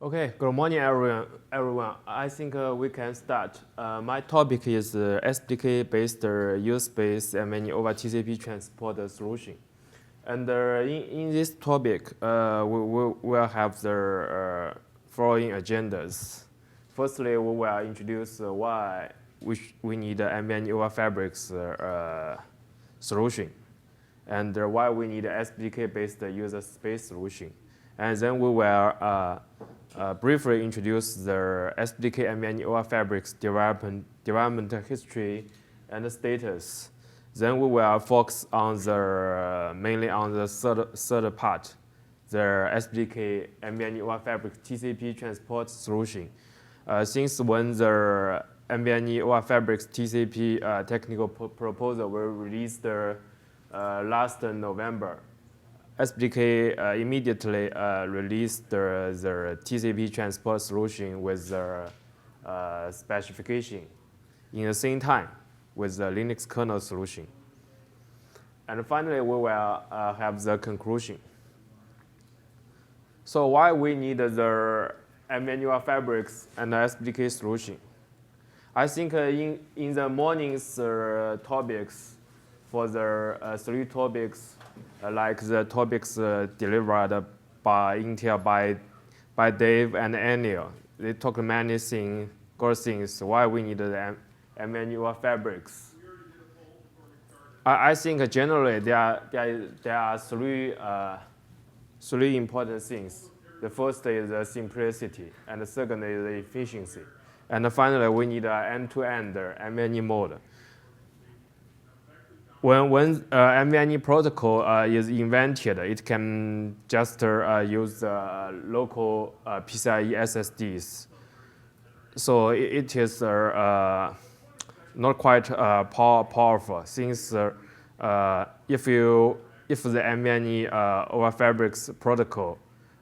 Okay, good morning, everyone. I think we can start. My topic is SDK-based use-based NVMe-off TCP Transport Solution. And in this topic, we will have the following agendas. Firstly, we will introduce why we need NVMe-off Fabrics solution, and why we need SPDK-based user space solution. And then we will briefly introduce the SPDK NVMe-off Fabrics development history and status. Then we will focus on mainly on the third part, the SPDK NVMe-off Fabrics TCP Transport Solution. Since when the NVMe-off Fabrics TCP technical proposal was released last November, SPDK immediately released the TCP Transport Solution with the specification in the same time with the Linux kernel solution. And finally, we will have the conclusion. So why we need the NVMe-off Fabrics and the SPDK solution? I think in the morning's topics, for the three topics, like the topics delivered by Intel by Dave and Anil, they talk many good things why we need the NVMe-off Fabrics. I think generally there are three important things. The first is the simplicity, and the second is the efficiency, and finally we need an end-to-end NVMe mode. When NVMe protocol is invented, it can just use local PCIe SSDs. So it is not quite powerful, since if the NVMe-off Fabrics protocol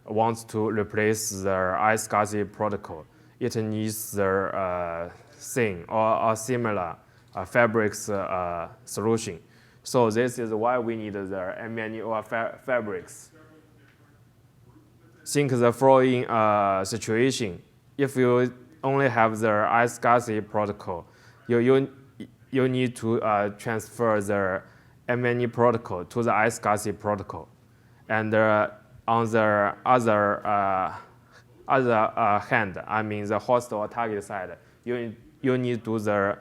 wants to replace the iSCSI protocol, it needs the same or similar Fabrics solution. So this is why we need the NVMe-off Fabrics. Think the following situation: if you only have the iSCSI protocol, you need to transfer the NVMe protocol to the iSCSI protocol, and on the other hand, I mean the host or target side, you need to do the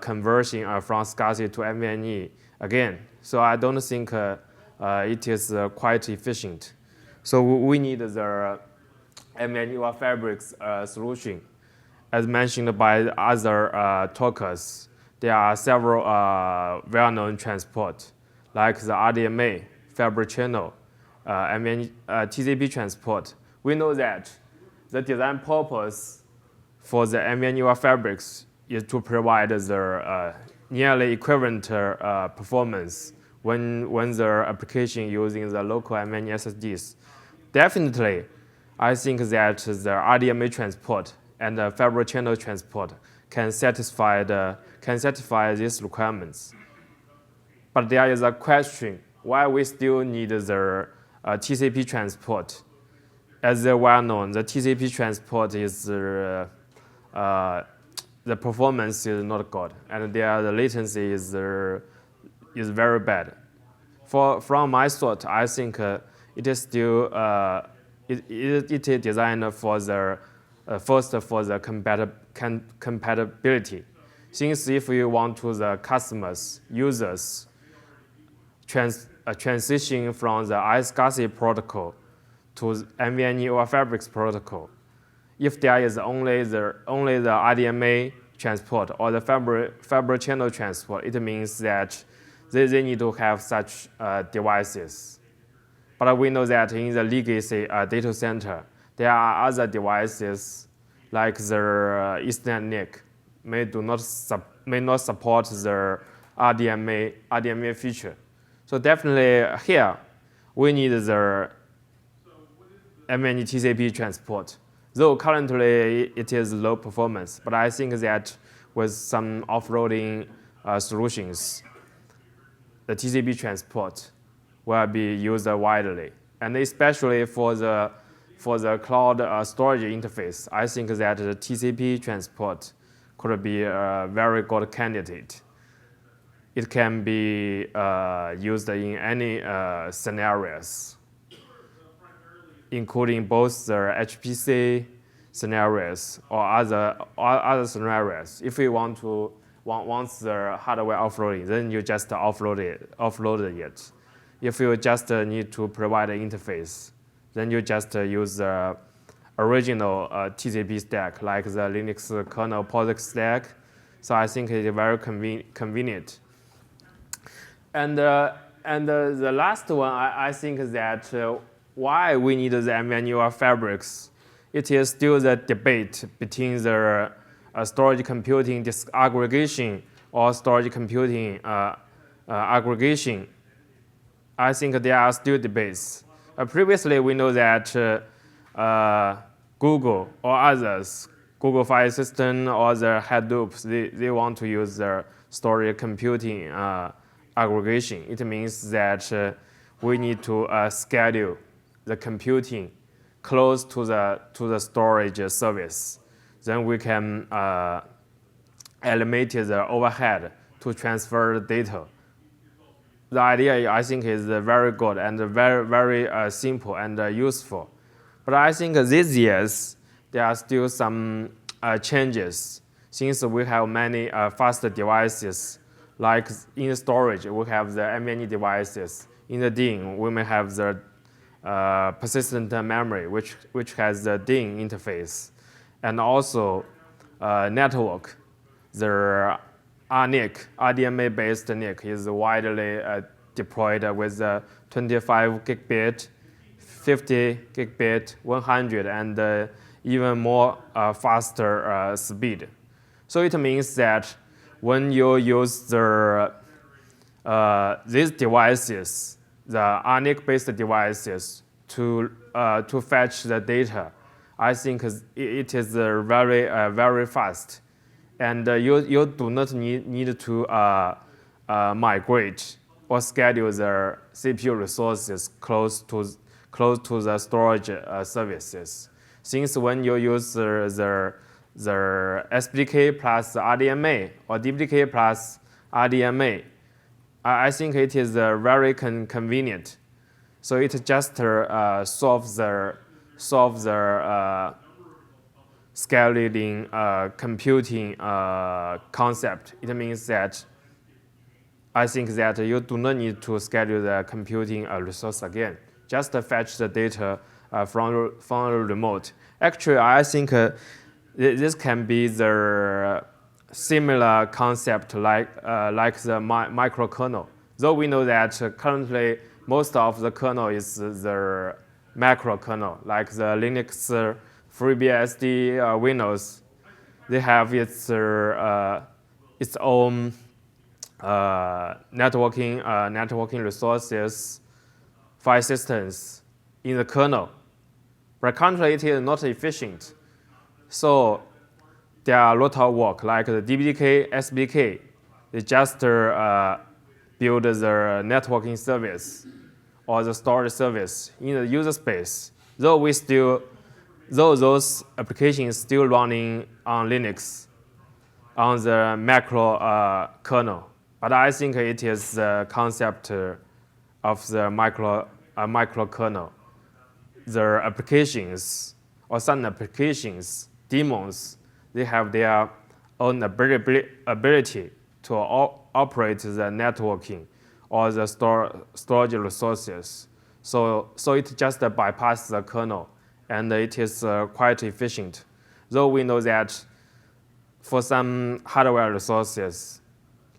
conversion from SCSI to NVMe again. So I don't think it is quite efficient. So we need the NVMe-off Fabrics solution. As mentioned by other talkers, there are several well-known transport, like the RDMA, Fabric Channel, TCP Transport. We know that the design purpose for the NVMe-off Fabrics is to provide the nearly equivalent performance when the application using the local NVMe SSDs. Definitely, I think that the RDMA transport and the Fabric Channel transport can satisfy these requirements. But there is a question: why we still need the TCP transport? As well known, the TCP transport is the performance is not good, and the latency is very bad. From my thought, I think it is still it is designed for the first for the compatibility. Since if you want to the customers, users, transition from the iSCSI protocol to NVMe-off Fabrics protocol, if there is only the RDMA transport or the Fabric Channel transport, it means that they need to have such devices. But we know that in the legacy data center, there are other devices like the Ethernet NIC may not support the RDMA feature. So definitely here we need the NVMe TCP transport. Though currently it is low performance, but I think that with some off-roading solutions, the TCP transport will be used widely, and especially for the for the cloud storage interface, I think that the TCP transport could be a very good candidate. It can be used in any scenarios, including both the HPC scenarios or other scenarios. If you want the hardware offloading, then you just offload it. If you just need to provide an interface, then you just use the original TCP stack, like the Linux kernel POSIX stack. So I think it's very convenient. And the last one, I think that why we need the NVMe-oF fabrics, it is still the debate between the storage computing disaggregation or storage computing aggregation. I think there are still debates. Previously, we know that Google or others, Google File System or the Hadoop, they want to use the storage computing aggregation. It means that we need to schedule the computing close to the storage service. Then we can eliminate the overhead to transfer the data. The idea, I think, is very good and very, very simple and useful. But I think these years, there are still some changes. Since we have many faster devices, like in storage, we have the NVMe devices. In the DIMM, we may have the persistent memory, which has the DIMM interface. And also network, the RNIC, RDMA-based NIC is widely deployed with 25 gigabit, 50 gigabit, 100, and even more faster speed. So it means that when you use these devices, the RNIC-based devices, to fetch the data, I think it is very, very fast. And you do not need to migrate or schedule the CPU resources close to the storage services. Since when you use the SPDK plus RDMA or DPDK plus RDMA, I think it is very convenient. So it just solves the scaling computing concept. It means that I think that you do not need to schedule the computing resource again. Just fetch the data from the remote. Actually, I think this can be the similar concept like the microkernel. Though we know that currently most of the kernel is the macrokernel, like the Linux, FreeBSD, Windows. They have its own networking resources, file systems in the kernel. But currently it is not efficient. So there are a lot of work, like the DPDK, SPDK. They just build the networking service or the storage service in the user space. Though those applications still running on Linux, on the macro kernel. But I think it is the concept of the microkernel. The applications, or some applications, daemons, they have their own ability to operate the networking or the storage resources. So it just bypasses the kernel, and it is quite efficient. Though we know that for some hardware resources,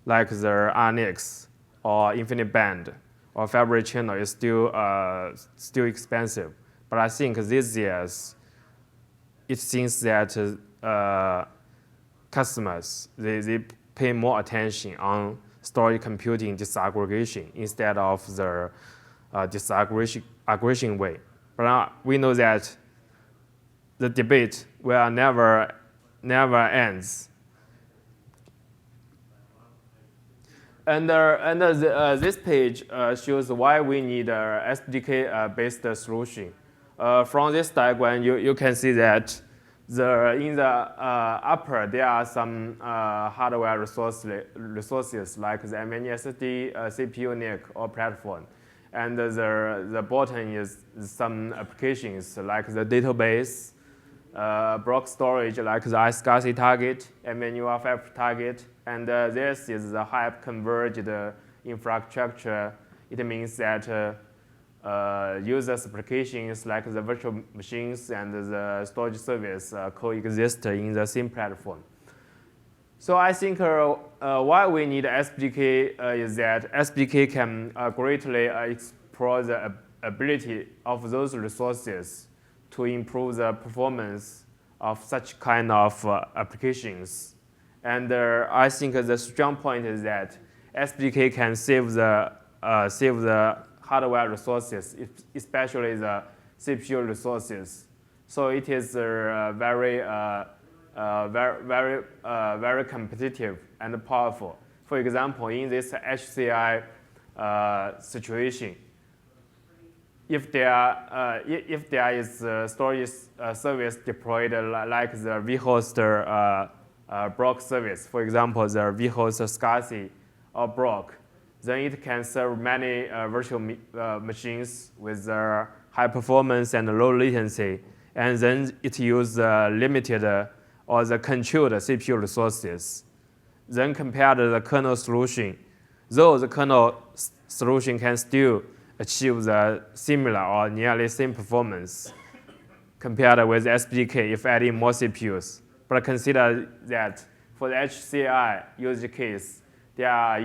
like the RNICs or infinite band or fabric channel, is still expensive. But I think these years, it seems that customers, they pay more attention on storage computing disaggregation instead of the disaggregation way. But we know that the debate will never ends. And this page shows why we need a SPDK-based solution. From this diagram, you can see that in the upper, there are some hardware resources like the NVMe-SSD, CPU NIC, or platform. And the bottom is some applications like the database, block storage like the iSCSI target, NVMe-off target, and this is the hyper-converged infrastructure. It means that users' applications like the virtual machines and the storage service coexist in the same platform. So I think why we need SPDK is that SPDK can greatly explore the ability of those resources to improve the performance of such kind of applications. And I think the strong point is that SPDK can save the hardware resources, especially the CPU resources. So it is very competitive and powerful. For example, in this HCI situation, if there is storage service deployed like the vhost block service, for example, the vhost SCSI or block, then it can serve many virtual machines with high performance and low latency, and then it uses limited or the controlled CPU resources. Then compared to the kernel solution, though the kernel solution can still achieve the similar or nearly same performance compared with SPDK if adding more CPUs. But consider that for the HCI use case, there are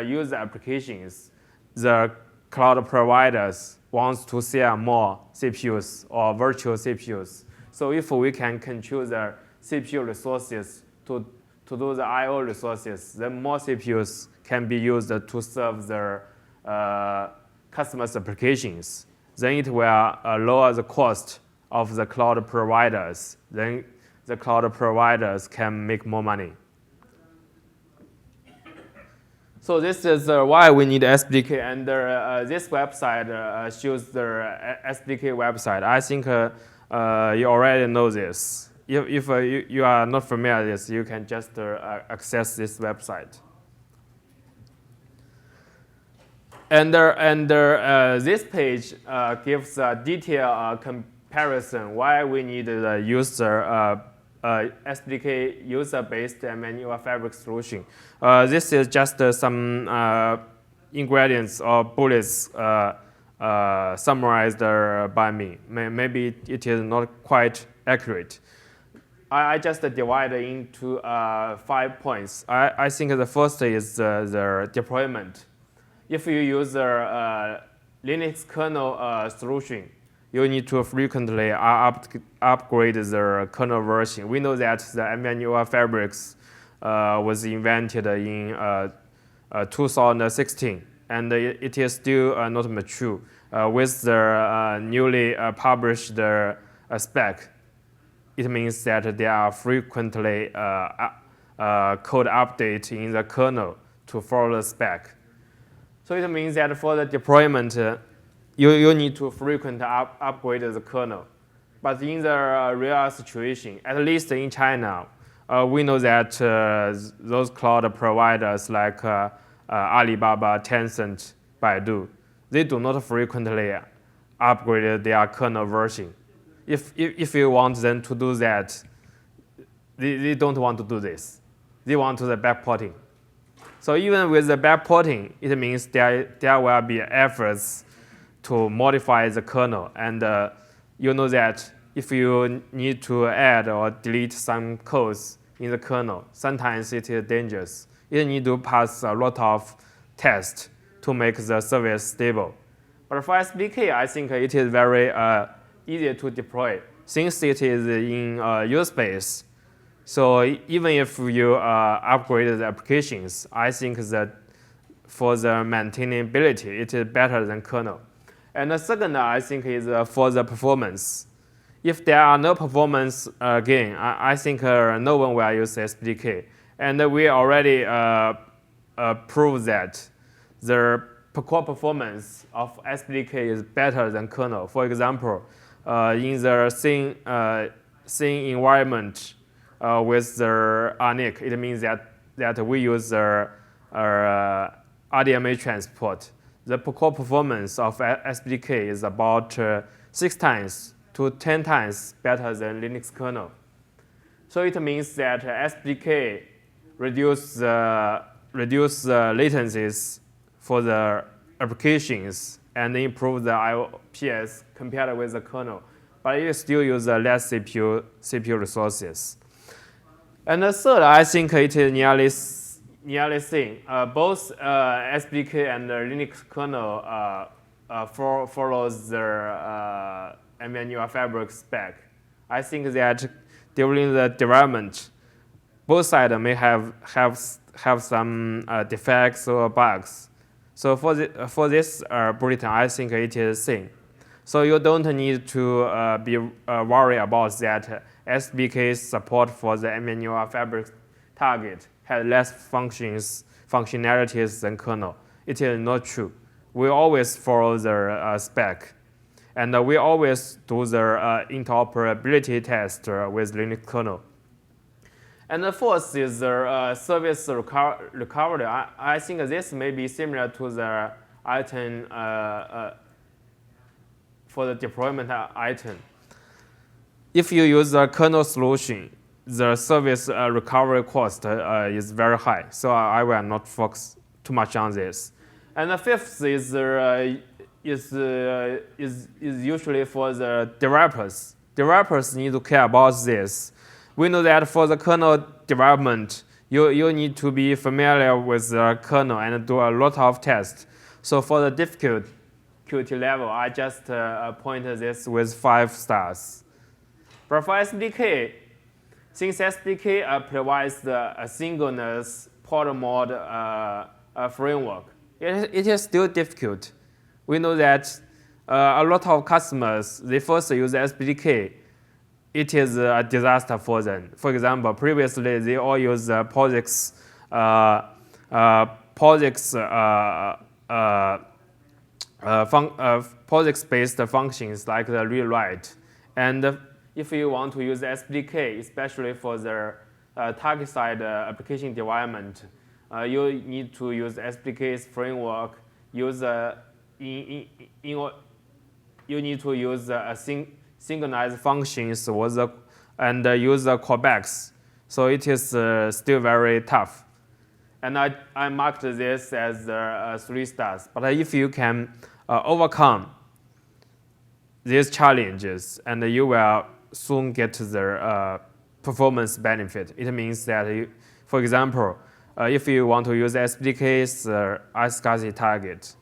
user applications. The cloud providers want to sell more CPUs or virtual CPUs. So if we can control the CPU resources to do the I/O resources, then more CPUs can be used to serve the customers' applications. Then it will lower the cost of the cloud providers. Then the cloud providers can make more money. So this is why we need SPDK, and this website shows the SPDK website. I think you already know this. If you are not familiar with this, you can just access this website. And this page gives a detailed comparison why we need the user SPDK user-based NVMe-off fabric solution. This is just some ingredients or bullets summarized by me. Maybe it is not quite accurate. I just divide into 5 points. I think the first is the deployment. If you use the Linux kernel solution, you need to frequently upgrade the kernel version. We know that the NVMe-off fabrics was invented in 2016, and it is still not mature. With the newly published spec, it means that there are frequently code updates in the kernel to follow the spec. So it means that for the deployment, you need to frequently upgrade the kernel. But in the real situation, at least in China, we know that those cloud providers like Alibaba, Tencent, Baidu, they do not frequently upgrade their kernel version. If you want them to do that, they don't want to do this. They want to do the backporting. So even with the backporting, it means there will be efforts to modify the kernel. And you know that if you need to add or delete some codes in the kernel, sometimes it is dangerous. You need to pass a lot of tests to make the service stable. But for SPDK, I think it is very easy to deploy since it is in user space. So even if you upgrade the applications, I think that for the maintainability, it is better than kernel. And the second, I think, is for the performance. If there are no performance gain, I think no one will use SPDK. And we already proved that the core performance of SPDK is better than kernel. For example, in the same environment with the RNIC. It means that we use the RDMA transport. The core performance of SPDK is about 6 times to 10 times better than Linux kernel. So it means that SPDK reduce latencies for the applications and improve the IOPS compared with the kernel, but it still uses less CPU resources. And the third, I think it is nearly same. Both SPDK and the Linux kernel follows the NVMe-oF fabric spec. I think that during the development, both sides may have some defects or bugs. So for this bulletin, I think it is the same. So you don't need to be worried about that SPDK's support for the NVMe-oF fabric target has less functionalities than kernel. It is not true. We always follow the spec. And we always do the interoperability test with Linux kernel. And the fourth is the service recovery. I think this may be similar to the item for the deployment item. If you use the kernel solution, the service recovery cost is very high. So I will not focus too much on this. And the fifth is usually for the developers. Developers need to care about this. We know that for the kernel development, you need to be familiar with the kernel and do a lot of tests. So for the difficulty level, I just pointed this with 5 stars. But for SPDK, since SPDK provides the asynchronous port mode framework, it is still difficult. We know that a lot of customers, they first use SPDK. It is a disaster for them. For example, previously they all use POSIX POSIX-based functions like the read-write. And if you want to use SPDK, especially for the target-side application development, you need to use SPDK's framework. You need to use synchronized functions and use callbacks. So it is still very tough. And I marked this as 3 stars. But if you can overcome these challenges, and you will soon get the performance benefit. It means that, for example, if you want to use SPDK's iSCSI target,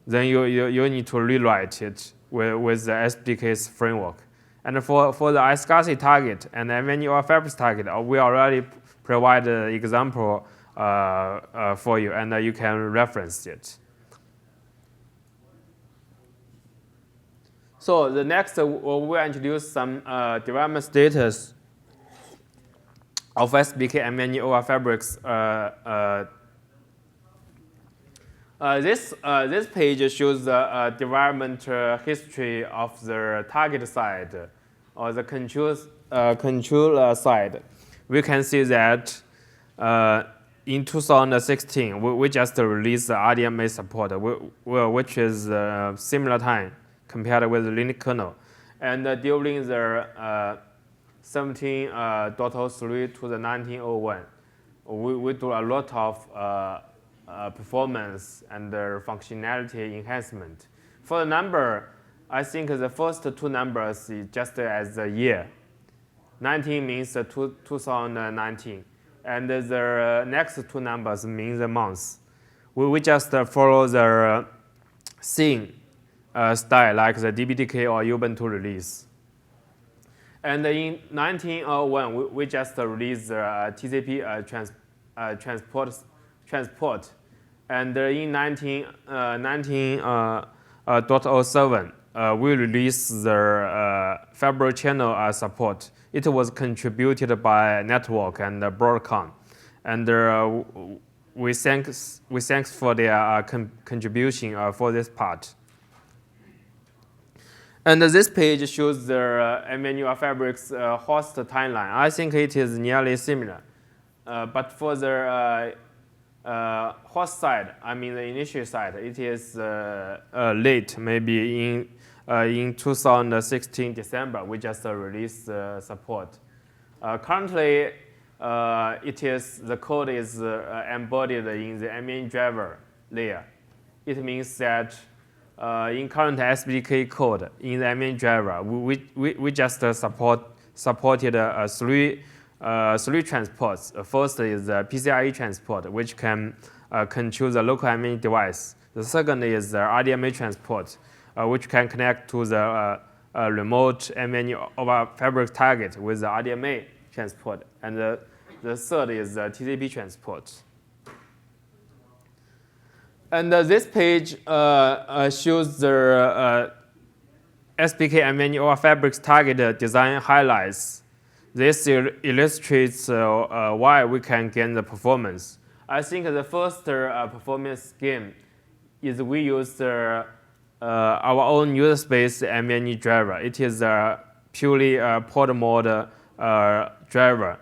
then you need to rewrite it with the SPDK's framework. And for the iSCSI target and NVMe-oF fabric target, we already provide an example for you, and you can reference it. So the next, we'll introduce some development status of SPDK and NVMe-oF fabrics. This page shows the development history of the target side or the control side. We can see that in 2016, we just released the RDMA support, which is similar time compared with the Linux kernel. And during the 17.03 to the 19.01, we do a lot of performance and functionality enhancement. For the number, I think the first 2 numbers is just as the year. 19 means 2019. And the next 2 numbers mean the months. We just follow the same style like the DBDK or Ubuntu release. And in 1901, we just released the TCP Transport. And in 19.07, we released the fabric channel support. It was contributed by Network and Broadcom. And we thanks for their contribution for this part. And this page shows the NVMe-oF fabric's host timeline. I think it is nearly similar. But for the host side, I mean the initial side, it is late, maybe in 2016 December, we just released support. Currently, the code is embodied in the NVMe driver layer. It means that in current SPDK code in the NVMe driver, we just supported three transports. First is the PCIe transport, which can control the local NVMe device. The second is the RDMA transport, which can connect to the remote NVMe over fabric target with the RDMA transport. And the third is the TCP transport. And this page shows the SPDK NVMe-oF fabric's target design highlights. This illustrates why we can gain the performance. I think the first performance gain is we use our own user space NVMe driver. It is a purely port mode driver.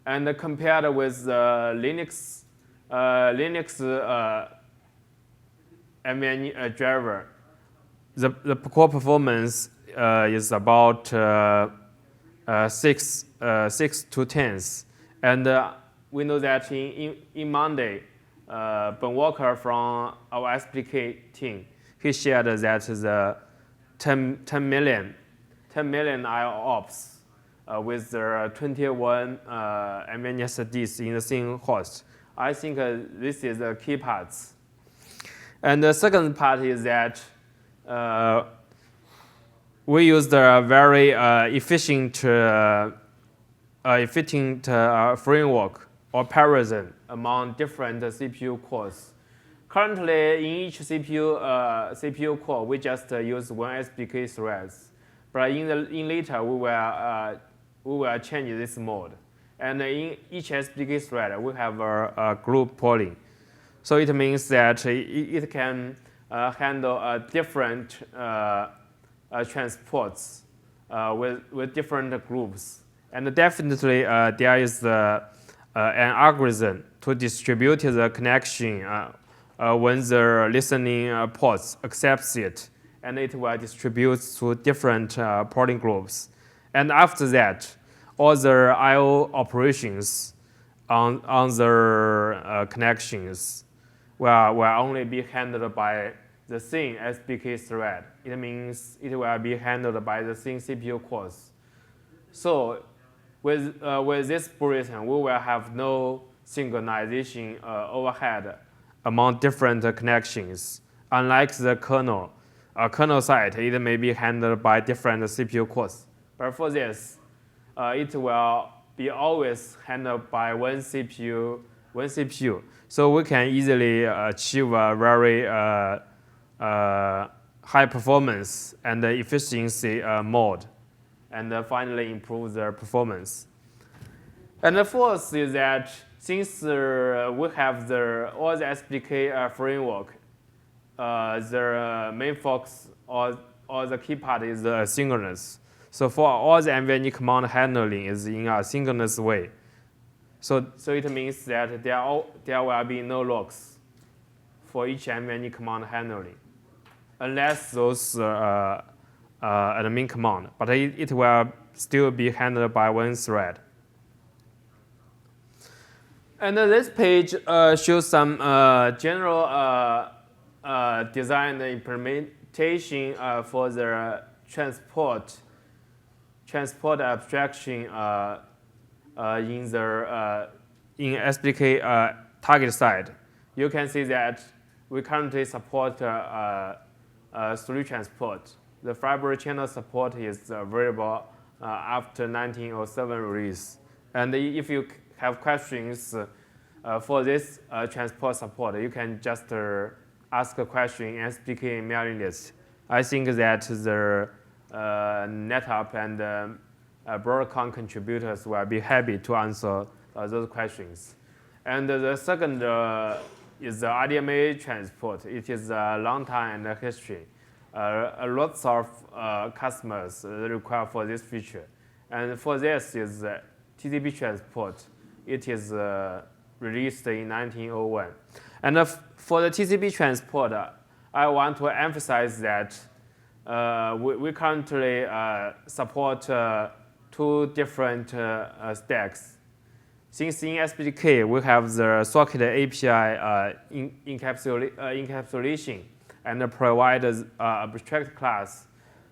And compared with Linux NVMe driver, the core performance is about 6 to 10. And we know that in Monday, Ben Walker from our SPDK team, he shared that the 10 million IOPS with the 21 NVMe SSDs in the same host. I think this is the key parts. And the second part is that we used a very efficient framework or parison among different CPU cores. Currently, in each CPU core, we just use one SPDK threads. But in later, we will change this mode. And in each SPDK thread, we have a group polling. So it means that it can handle different transports with different groups. And definitely, there is an algorithm to distribute the connection when the listening ports accepts it, and it will distribute to different porting groups. And after that, all the I/O operations on the connections will only be handled by the same SPDK thread. It means it will be handled by the same CPU cores. So with this version, we will have no synchronization overhead among different connections. Unlike the kernel side, it may be handled by different CPU cores. But for this, it will be always handled by one CPU. So we can easily achieve a very high performance and efficiency mode, and finally improve the performance. And the fourth is that since we have all the SPDK framework, the main focus or the key part is synchronous. So for all the NVMe command handling is in a synchronous way. So it means that there will be no locks for each NVMe command handling, unless those admin command. But it will still be handled by one thread. And this page shows some general design implementation for the transport abstraction in SPDK target side. You can see that we currently support 3 transport. The fiber channel support is available after 1907 release. And if you have questions for this transport support, you can just ask a question in SPDK mailing list. I think that the NetApp and Broadcom contributors will be happy to answer those questions. And the second is the RDMA transport. It is a long time and history. lots of customers require for this feature. And for this is TCP Transport. It is released in 1901. And for the TCP Transport, I want to emphasize that we currently support two different stacks. Since in SPDK, we have the socket API encapsulation and provide abstract class.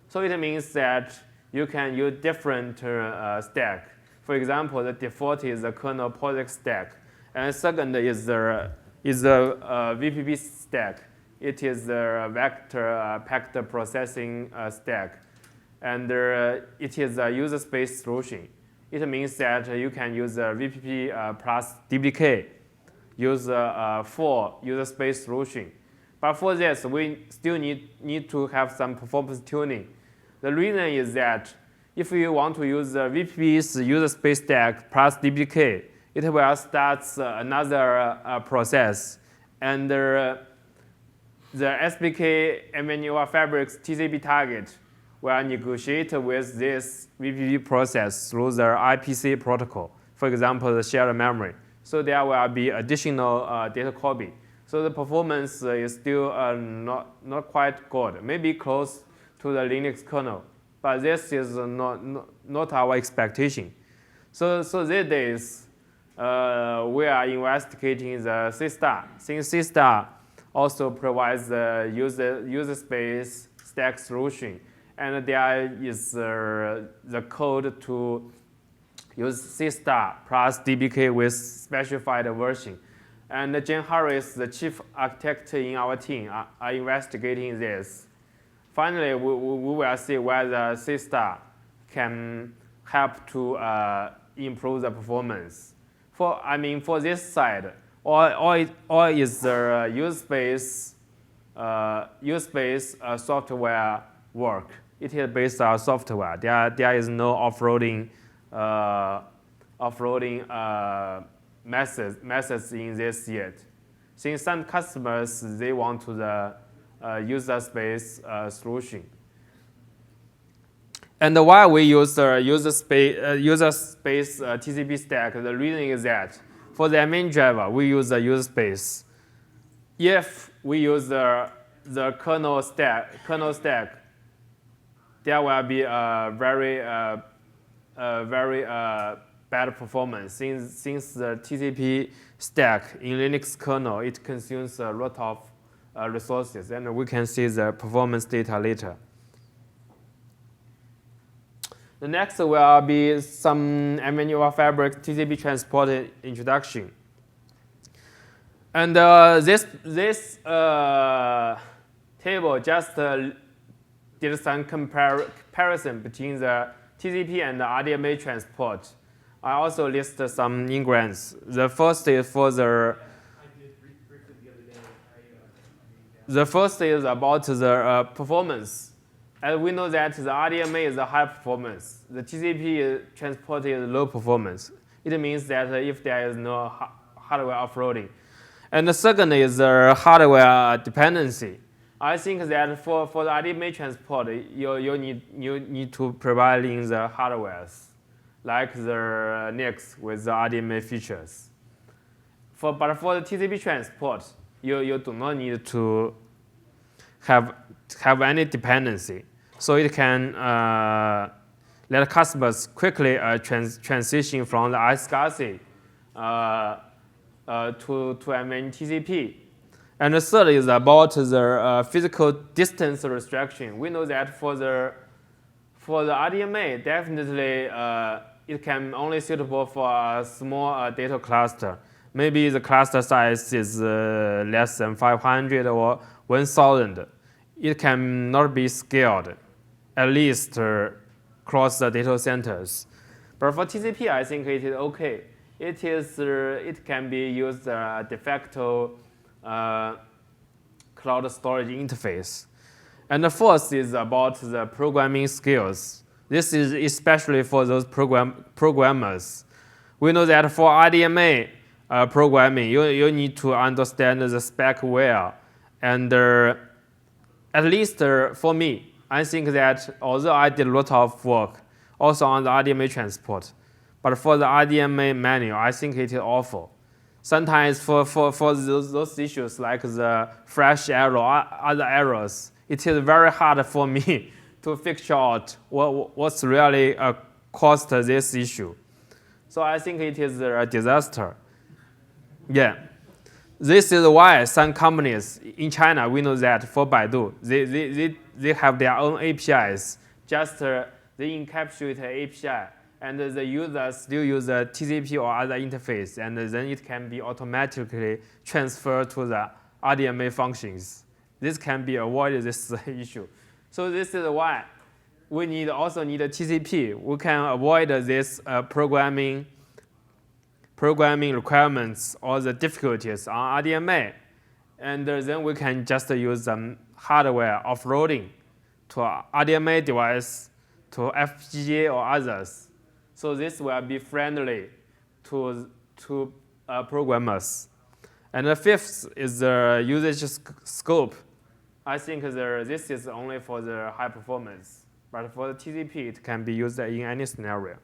So it means that you can use different stack. For example, the default is the kernel POSIX stack. And second is the VPP stack. It is the vector packet processing stack. And it is a user space solution. It means that you can use VPP plus DBK, use for user space solution. But for this, we still need to have some performance tuning. The reason is that if you want to use VPP's user space stack plus DBK, it will start another process. And the SPDK NVMe-oF fabric's TCP target will negotiate with this VPP process through the IPC protocol, for example, the shared memory. So there will be additional data copy. So the performance is still not quite good, maybe close to the Linux kernel, but this is not our expectation. So these days, we are investigating the C-star. Since C-star also provides the user space stack solution, and there is the code to use C-star plus DBK with specified version. And Jen Harris, the chief architect in our team, are investigating this. Finally, we will see whether C-star can help to improve the performance. For this side, all is the use space software work. It is based on software. There is no offloading methods in this yet. Since some customers they want to the user space solution. And why we use the user space TCP stack? The reason is that for the main driver we use the user space. If we use the kernel stack, there will be a very bad performance since the TCP stack in Linux kernel it consumes a lot of resources, and we can see the performance data later. The next will be some NVMe-oF fabric TCP Transport Introduction. And this table just did some comparison between the TCP and the RDMA transport. I also list some ingredients. The first is for the first is about the performance. And we know that the RDMA is a high performance. The TCP transport is low performance. It means that if there is no hardware offloading. And the second is the hardware dependency. I think that for the RDMA transport, you need to provide in the hardwares, like the NICs with the RDMA features. But for the TCP transport, you do not need to have any dependency. So it can let customers quickly transition from the iSCSI to TCP. And the third is about the physical distance restriction. We know that for the RDMA, definitely it can only suitable for a small data cluster. Maybe the cluster size is less than 500 or 1,000. It cannot be scaled, at least across the data centers. But for TCP, I think it is okay. It can be used de facto cloud storage interface. And the fourth is about the programming skills. This is especially for those programmers. We know that for RDMA programming, you need to understand the spec well and at least for me, I think that although I did a lot of work also on the RDMA transport, but for the RDMA manual, I think it is awful. Sometimes for those issues like the flash error or other errors, it is very hard for me to figure out what's really caused this issue. So I think it is a disaster. Yeah. This is why some companies in China, we know that for Baidu, they have their own APIs. Just they encapsulate API, and the users still use a TCP or other interface, and then it can be automatically transferred to the RDMA functions. This can be avoided this issue. So this is why we also need a TCP. We can avoid this programming requirements or the difficulties on RDMA. And then we can just use some hardware offloading to RDMA device, to FPGA or others. So this will be friendly to programmers. And the fifth is the usage scope. I think this is only for the high performance. But for the TCP, it can be used in any scenario.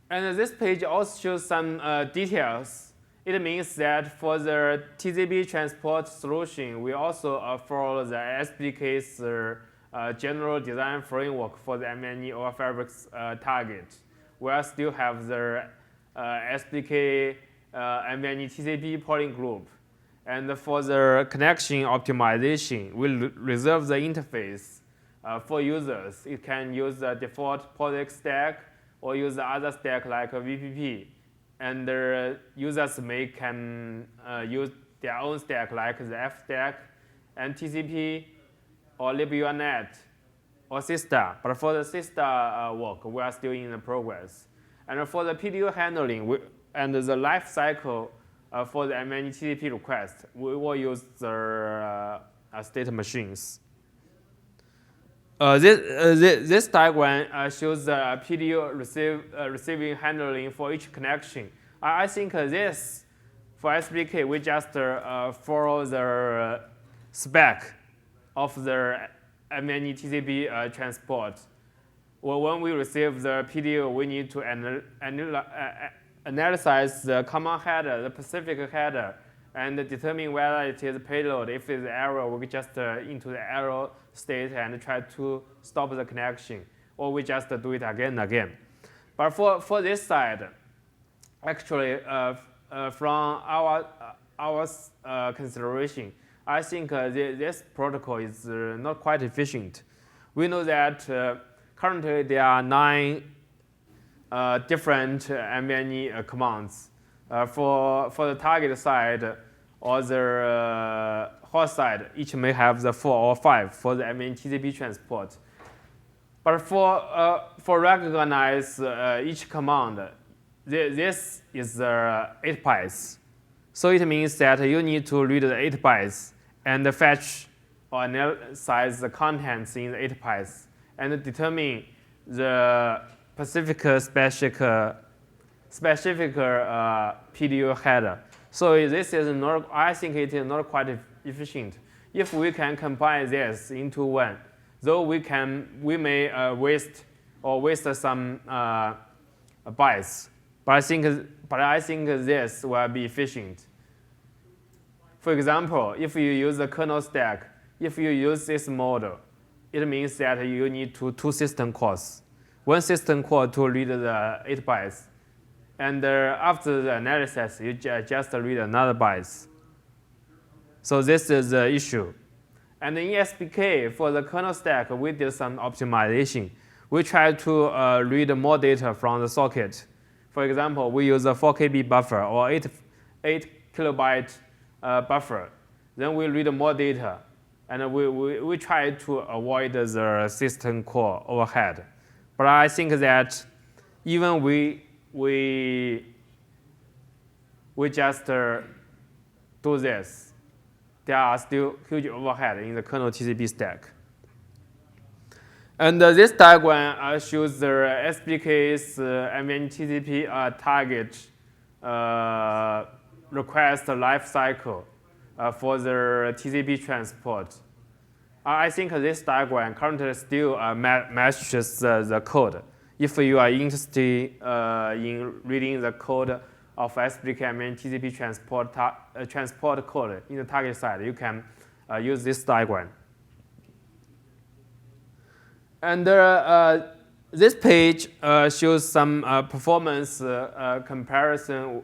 And this page also shows some details. It means that for the TCP Transport Solution, we also follow the SPDK's general design framework for the NVMe-oF fabrics target. We still have the SPDK NVMe TCP polling group. And for the connection optimization, we reserve the interface for users. It can use the default POSIX stack or use the other stack like VPP. And the users can use their own stack like the F stack and TCP or libunet or SISTA. But for the SISTA work, we are still in the progress. And for the PDU handling and the life cycle for the NVMe TCP request, we will use the state machines. This diagram shows the PDU receiving handling for each connection. I think this, for SPDK, we just follow the spec of the NVMe TCP transport. Well, when we receive the PDU, we need to analyze the common header, the specific header, and determine whether it is payload. If it's error, we just into the error state and try to stop the connection, or we just do it again and again. But for this side, actually, from our consideration, I think this protocol is not quite efficient. We know that currently there are 9 different NVMe commands. For the target side or the host side, each may have the 4 or 5 for the NVMe TCP transport. But for recognize each command, this is 8 bytes. So it means that you need to read the 8 bytes and fetch or analyze the contents in the 8 bytes and determine the specific PDU header. So this is not, I think it is not quite efficient. If we can combine this into one, though we may waste some bytes, but I think this will be efficient. For example, if you use the kernel stack, if you use this model, it means that you need 2 system cores. One system core to read the 8 bytes. And after the analysis, you just read another bytes. So this is the issue. And in SPDK, for the kernel stack, we did some optimization. We try to read more data from the socket. For example, we use a 4 KB buffer or 8 kilobyte buffer. Then we read more data. And we try to avoid the system core overhead. But I think that even we just do this, there are still huge overhead in the kernel TCP stack. And this diagram shows the SPDK's NVMe TCP target request life cycle for the TCP transport. I think this diagram currently still matches the code. If you are interested in reading the code of SPDK and TCP transport code in the target side, you can use this diagram. And this page shows some performance comparison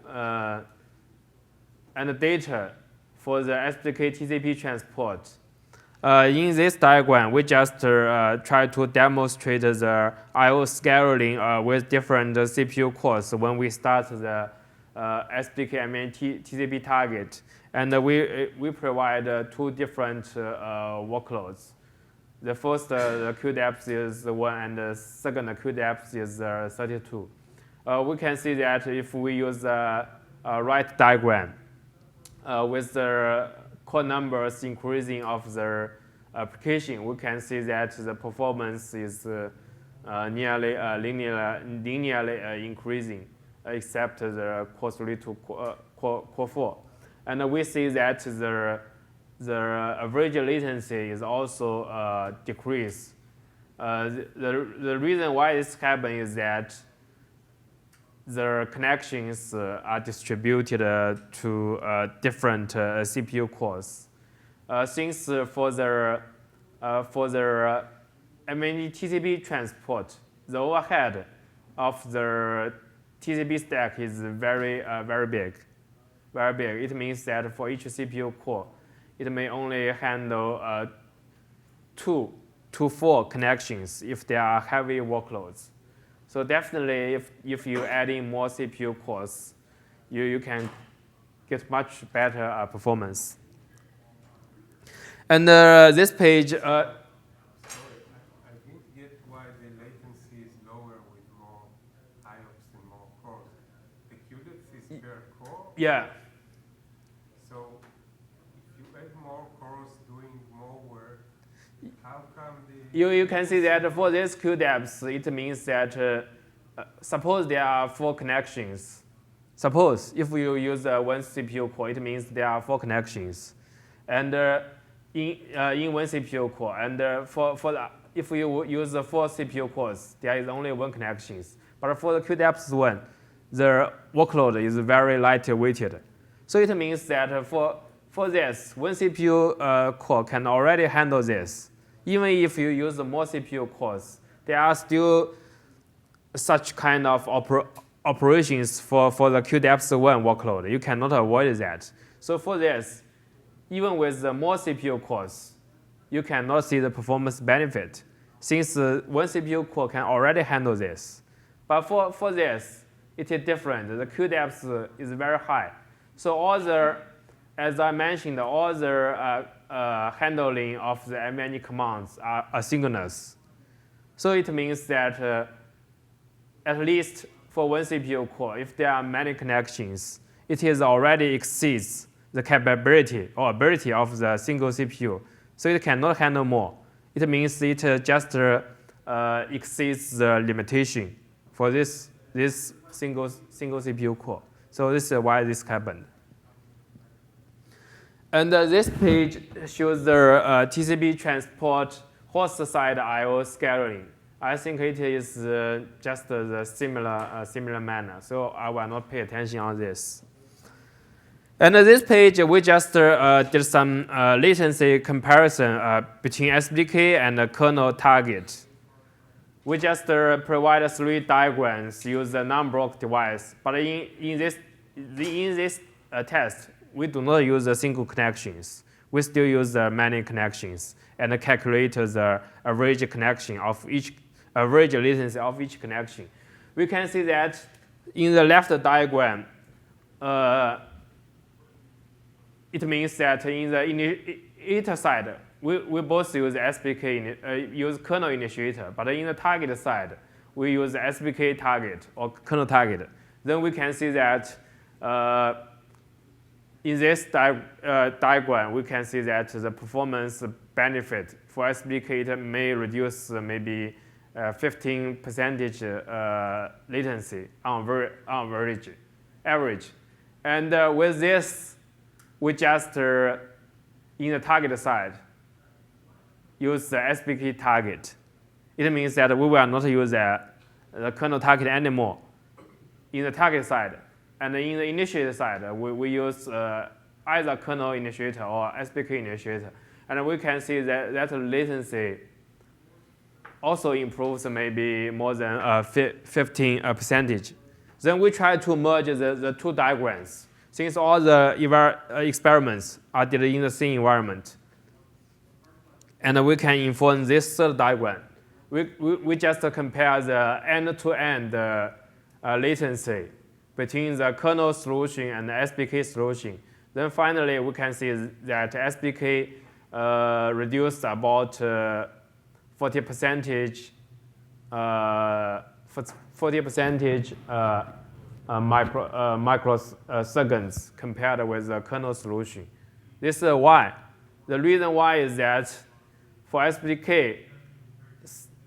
and data for the SPDK TCP transport. In this diagram, we just try to demonstrate the I/O scheduling with different CPU cores when we start the SPDK and TCP target. And we provide two different workloads. The first the queue depth is 1, and the second queue depth is 32. We can see that if we use the right diagram with the core numbers increasing of the application, we can see that the performance is nearly linearly increasing, except the core 3 to core 4. And we see that the average latency is also decreased. The reason why this happens is that the connections are distributed to different CPU cores. Since for the TCP transport, the overhead of the TCP stack is very big. It means that for each CPU core, it may only handle 2 to 4 connections if there are heavy workloads. So definitely, if you add in more CPU cores, you can get much better performance. And this page. Sorry, I didn't get why the latency is lower with more IOPS and more cores. The QDEX is per core? Yeah. So if you add more cores doing more work, how come the... You can see that for this queue depth, it means that suppose there are 4 connections. Suppose if you use one CPU core, it means there are 4 connections. And in one CPU core, and if you use the 4 CPU cores, there is only 1 connection. But for the queue depth 1, the workload is very lightweighted. So it means that for this, one CPU core can already handle this. Even if you use more CPU cores, there are still such kind of operations for the queue depth 1 workload. You cannot avoid that. So for this, even with the more CPU cores, you cannot see the performance benefit, since one CPU core can already handle this. But for this, it is different. The queue depth is very high. So all the, as I mentioned, all the handling of the NVMe commands are asynchronous. So it means that at least for one CPU core, if there are many connections, it is already exceeds the capability or ability of the single CPU. So it cannot handle more. It means it just exceeds the limitation for this single CPU core. So this is why this happened. And this page shows the TCP transport host side I/O scheduling. I think it is just the similar manner. So I will not pay attention on this. And this page, we just did some latency comparison between SPDK and the kernel target. We just provide 3 diagrams, use the non-block device. But in this test, we do not use the single connections. We still use the many connections and calculate the average connection of average latency of each connection. We can see that in the left diagram, it means that in the initiator side, we both use SPDK, use kernel initiator, but in the target side, we use SPDK target or kernel target. Then we can see that in this diagram, we can see that the performance benefit for SPDK may reduce maybe 15% latency on average. And with this, we just, in the target side, use the SPDK target. It means that we will not use the kernel target anymore in the target side. And in the initiator side, we use either kernel initiator or SPDK initiator. And we can see that latency also improves maybe more than 15%. Then we try to merge the two diagrams, since all the experiments are did in the same environment. And we can inform this third diagram. We just compare the end-to-end latency between the kernel solution and the SPDK solution. Then finally, we can see that SPDK reduced about 40% microseconds compared with the kernel solution. This is why. The reason why is that for SPDK,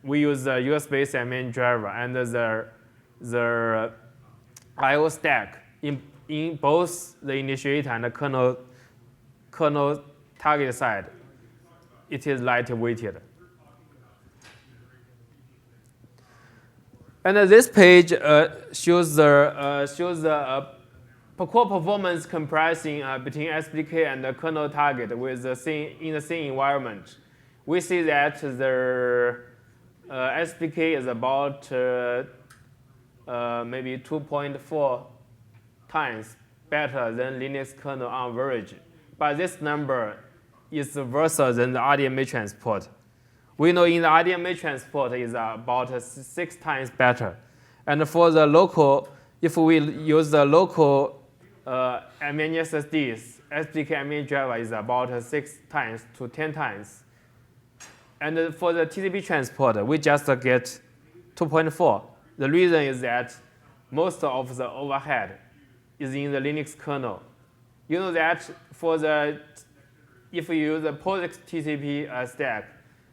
we use the US-based NVMe driver and the I/O stack in both the initiator and the kernel target side. It is lightweighted. And this page shows the core performance comparison between SPDK and the kernel target with in the same environment. We see that the SPDK is about maybe 2.4 times better than Linux kernel on average. But this number is worse than the RDMA transport. We know in the RDMA transport is about 6 times better. And for the local, if we use the local NVMe SSDs, SPDK NVMe driver is about 6 times to 10 times. And for the TCP transport, we just get 2.4. The reason is that most of the overhead is in the Linux kernel. You know that if you use the POSIX TCP stack,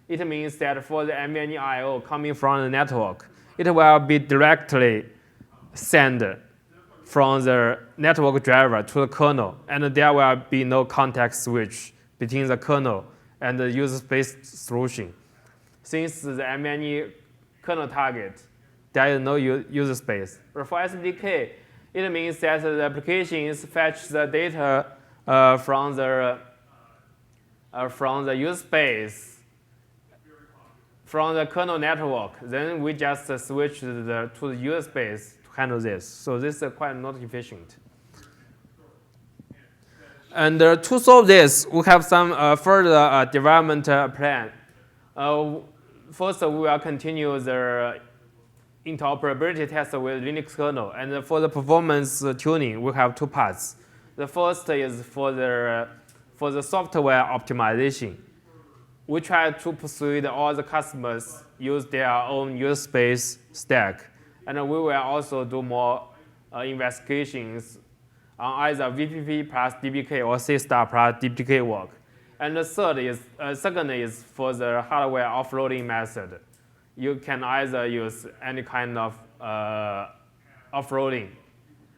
it means that for the NVMe I/O coming from the network, it will be directly sent from the network driver to the kernel, and there will be no context switch between the kernel and the user-based solution. Since the NVMe kernel target, there is no user space. But for SPDK, it means that the applications fetch the data from the user space, from the kernel network. Then we just switch to the user space to handle this. So this is quite not efficient. And to solve this, we have some further development plan. First, we will continue the interoperability test with Linux kernel. And for the performance tuning, we have two parts. The first is for the software optimization. We try to persuade all the customers use their own user space stack. And we will also do more investigations on either VPP plus DBK or C* plus DBK work. And the second is for the hardware offloading method. You can either use any kind of offloading.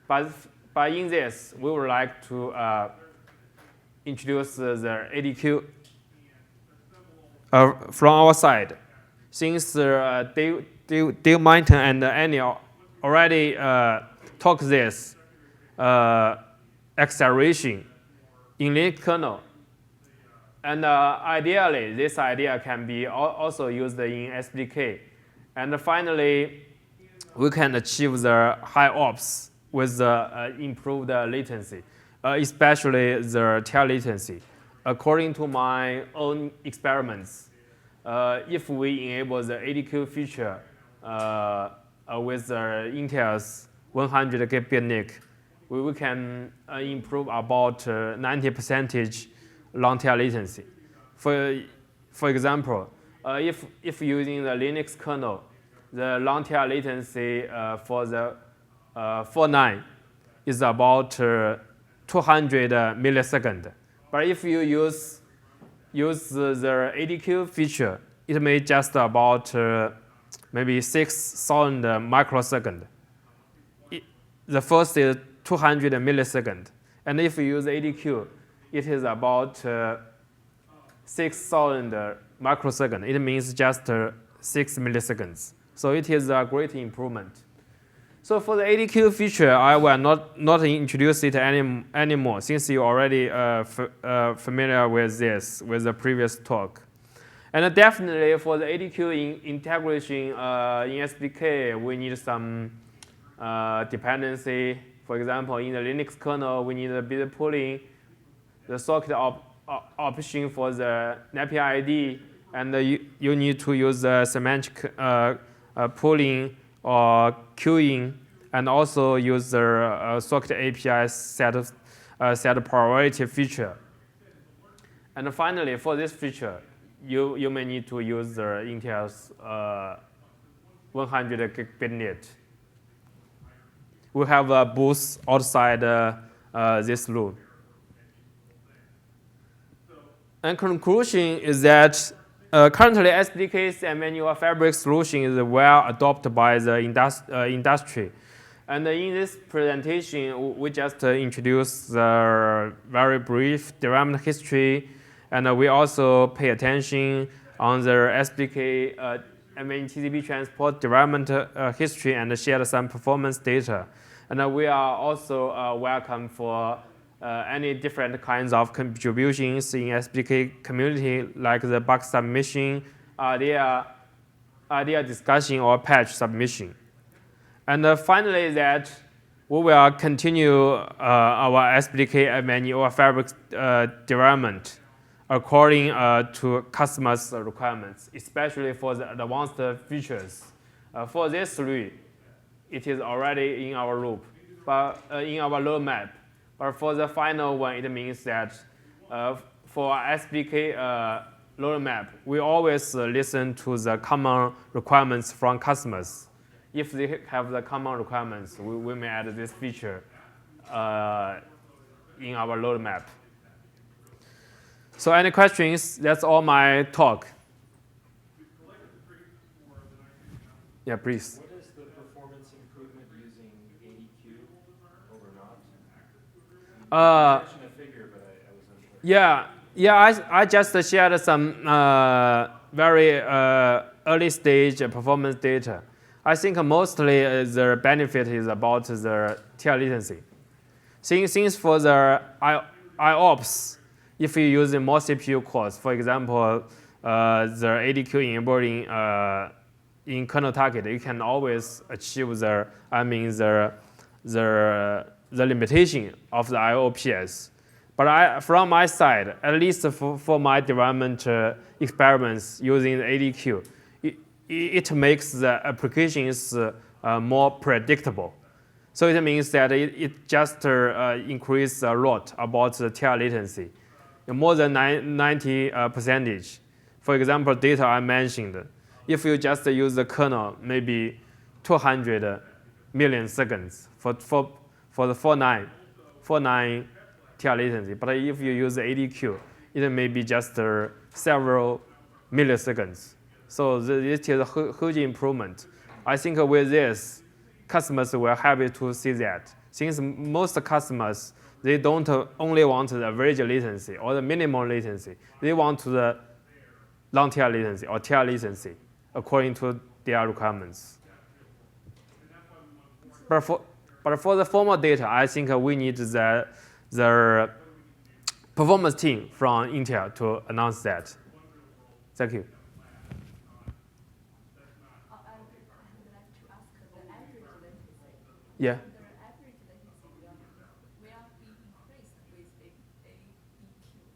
But in this, we would like to introduce the ADQ from our side. Since Dave Martin and Annie already talked this acceleration in Linux kernel. And ideally, this idea can be also used in SPDK. And finally, we can achieve the high ops with the improved latency, especially the tail latency. According to my own experiments, if we enable the ADQ feature with Intel's 100 gigabit NIC, we can improve about 90% long tail latency. For example, if using the Linux kernel, the long tail latency for the 4.9 is about 200 milliseconds. But if you use the ADQ feature, it may just about maybe 6,000 microseconds. The first is 200 milliseconds. And if you use ADQ, it is about 6,000 microsecond. It means just 6 milliseconds. So it is a great improvement. So for the ADQ feature, I will not introduce it anymore since you already familiar with this with the previous talk. And definitely for the ADQ integration in SDK, we need some dependency. For example, in the Linux kernel, we need a bit pooling, the socket option for the NAPI ID, and you need to use the semantic pooling or queuing, and also use the socket API set priority feature. And finally, for this feature, you may need to use the Intel's 100 gigabit NIT. We have a booth outside this room. And conclusion is that currently SDK's NVMe-oF fabric solution is well adopted by the industry. And in this presentation, we just introduced the very brief development history, and we also pay attention on the SDK TCP Transport development history and shared some performance data. And we are also welcome for any different kinds of contributions in SDK community, like the bug submission, idea discussion, or patch submission. And finally, that we will continue our SDK NVMe-oF fabric development according to customers' requirements, especially for the advanced features. For this three, it is already in our loop, but in our roadmap. But for the final one, it means that for SDK roadmap, we always listen to the common requirements from customers. If they have the common requirements, we may add this feature in our roadmap. So any questions? That's all my talk. Yeah, please. What is the performance improvement using ADQ over not? You mentioned a figure, but I wasn't sure. I just shared some very early stage performance data. I think mostly the benefit is about the tail latency. Since for the IOPS, if you use more CPU cores, for example, the ADQ enabling in kernel target, you can always achieve the limitation of the IOPS. But from my side, at least for my development experiments using the ADQ, it makes the applications more predictable. So it means that it just increases a lot about the tail latency, more than 90%. For example, data I mentioned, if you just use the kernel, maybe 200 million seconds for the 4.9 tail latency. But if you use the ADQ, it may be just several milliseconds. So it is a huge improvement. I think with this, customers will happy to see that. Since most customers, they don't only want the average latency or the minimum latency. They want the long tail latency or tail latency according to their requirements. But for the formal data, I think we need the performance team from Intel to announce that. Thank you. I would like to ask the average latency. Yeah. The average latency will be increased with ADQ.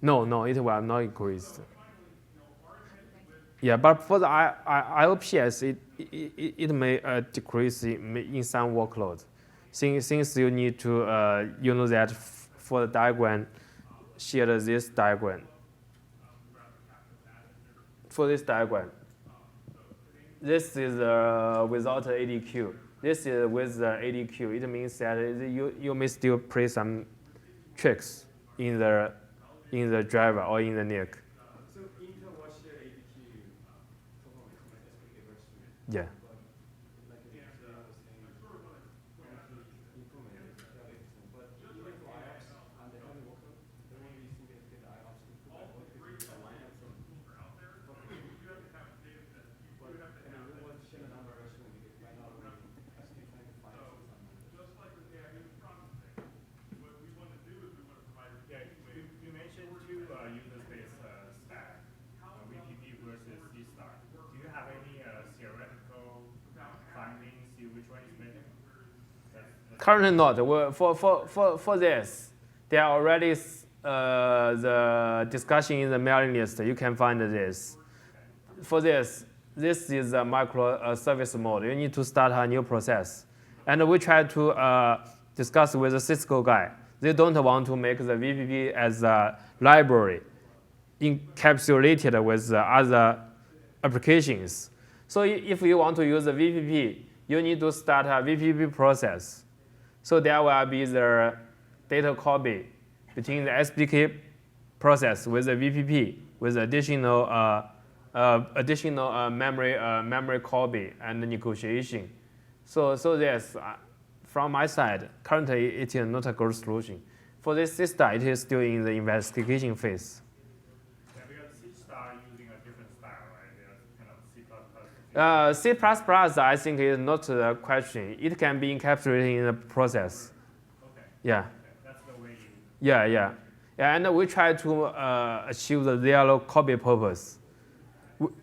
No, it will not increase. Yeah, but for the IOPS, it may decrease in some workload. Since you need to, you know that for the diagram, share this diagram. For this diagram, this is without ADQ. This is with the ADQ. It means that you may still play some tricks in the driver or in the NIC. So Intel was share ADQ performance from SPDK version. Yeah. Like they was saying, improvement is latency. But even for IOPS on the heavy workload, there won't be significant IOPS improvement. What if you line up some Currently not. For this, there are already the discussion in the mailing list. You can find this. For this is a micro service mode. You need to start a new process. And we try to discuss with the Cisco guy. They don't want to make the VPP as a library encapsulated with other applications. So if you want to use the VPP, you need to start a VPP process. So there will be the data copy between the SDK process with the VPP with additional memory copy and negotiation. So yes, from my side, currently it is not a good solution. For this system, it is still in the investigation phase. Yeah, because C are using a different style, right? They're kind of C++. C++, I think, is not a question. It can be encapsulated in the process. Okay. Yeah. Okay. That's the way you. Yeah, and we try to achieve the zero copy purpose.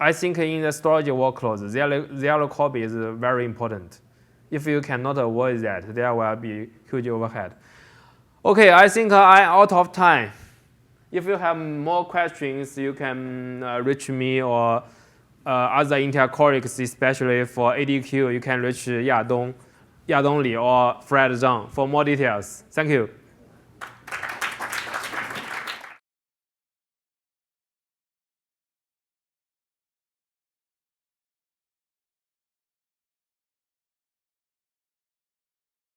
I think in the storage workloads, zero copy is very important. If you cannot avoid that, there will be huge overhead. Okay, I think I'm out of time. If you have more questions, you can reach me or other Intel colleagues, especially for ADQ. You can reach Yadong Li or Fred Zhang for more details. Thank you.